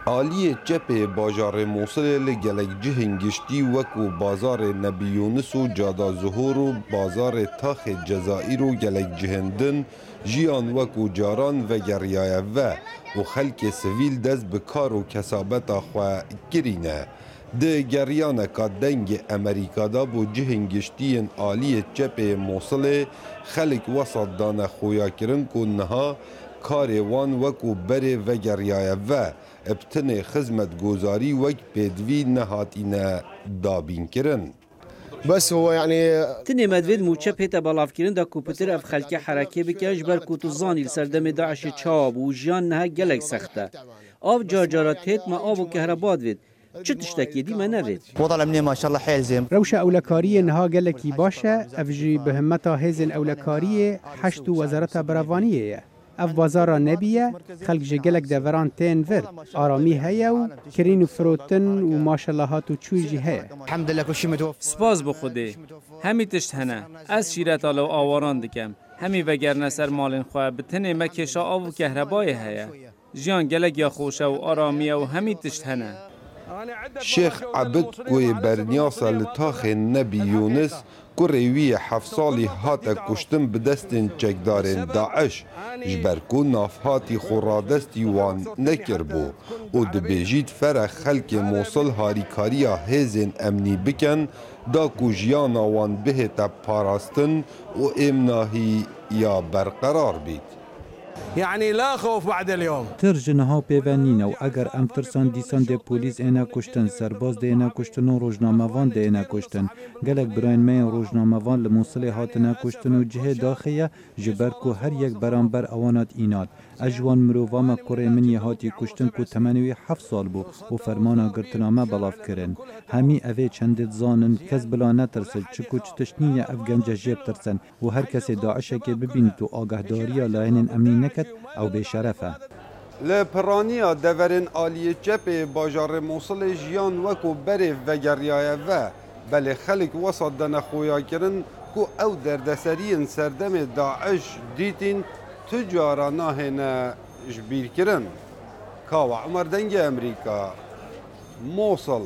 آلی چپ باجار موصل لگلک جهن گشتی وکو بازار نبی یونس و جادا ظهور و بازار تاخ جزائر و گلک جهندن جیان وکو جاران و گریای و خلک سویل دست بکار و کسابت خواه کرینه. ده گریان که دنگ امریکا دا بو جهن گشتین آلی چپ موصل خلک وسط دانه خویا کرن که نها کاروان وکو بره و گریای ابتن خدمت گذاری وک بدوی نهاتینه دابین کرن. بس هو يعني تني مدوید موچه پیتا بالاف کرن دا کوپتر اف خلکی حرکه بکش بر کوتوزانی لسردم داعش چاب و جیان نه گلک سخته. آب جارجارات هیت ما آب و کهرباد وید. چه تشتکی دی من نوید؟ وضع الأمنية ما شاء الله حيل زين. روش أولكارية نها قالكي باشا أفجي بهمتا هزن أولكارية حشت وزارة براوانية. اف بازارا نبیه خلق جگلک دوران تین ور آرامی هیا و کرین و فروتن و ماشاللهات و چوی جی هیا. الحمد لله كل شيء متوفر. سپاس بخوده همی تشت هنه از شیرت آلو آواران دکم همی وگرنه سر مالین خواه بتنه مکشا آو و کهربای هیا جیان گلک یا خوشه و آرامیه و همی تشت هنه. شیخ عبد کوی برنیاس لطاخ نبی یونس کوریوی 7 سالی هات کشتن بدستن چکدارن داعش جبرکو نافهاتی خورادستی وان نکر بو و دبیجید فر خلک موصل هاریکاریا هزین امنی بکن دا کو جیانا وان بهتا پاراستن و امناهی یا برقرار بید. يعني لا خوف بعد اليوم. ترجنها پیونین و اگر ام ترسان دیسان ده پولیس اینا کشتن سرباز ده اینا کشتن و روزنامه‌وان ده اینا کشتن گلک براین می روزنامه‌وان لموصل هاتنا کشتن و جهه داخیه جبر کو هر یک برانبر اوانات اینات اجوان مروفام کره من هاتی کشتن کو 87 سال بو و فرمانا گرتنامه بلاف کرن همی اوی چند زانن کس بلا نترسل چکو چتشنی افغانجه جیب ترسن و هر کس داعش که ببین تو آگهداری لاین امنی نکت او بشرفه. لپرانیا دورن آلی چپ باجار موصل جیان وکو بره و گریای بله خلق وسط دن خویا کرن کو او دردسرین سردم داعش دیتین تجارا ناهن جبیر کرن. کاوا عمر دنگ امریکا موصل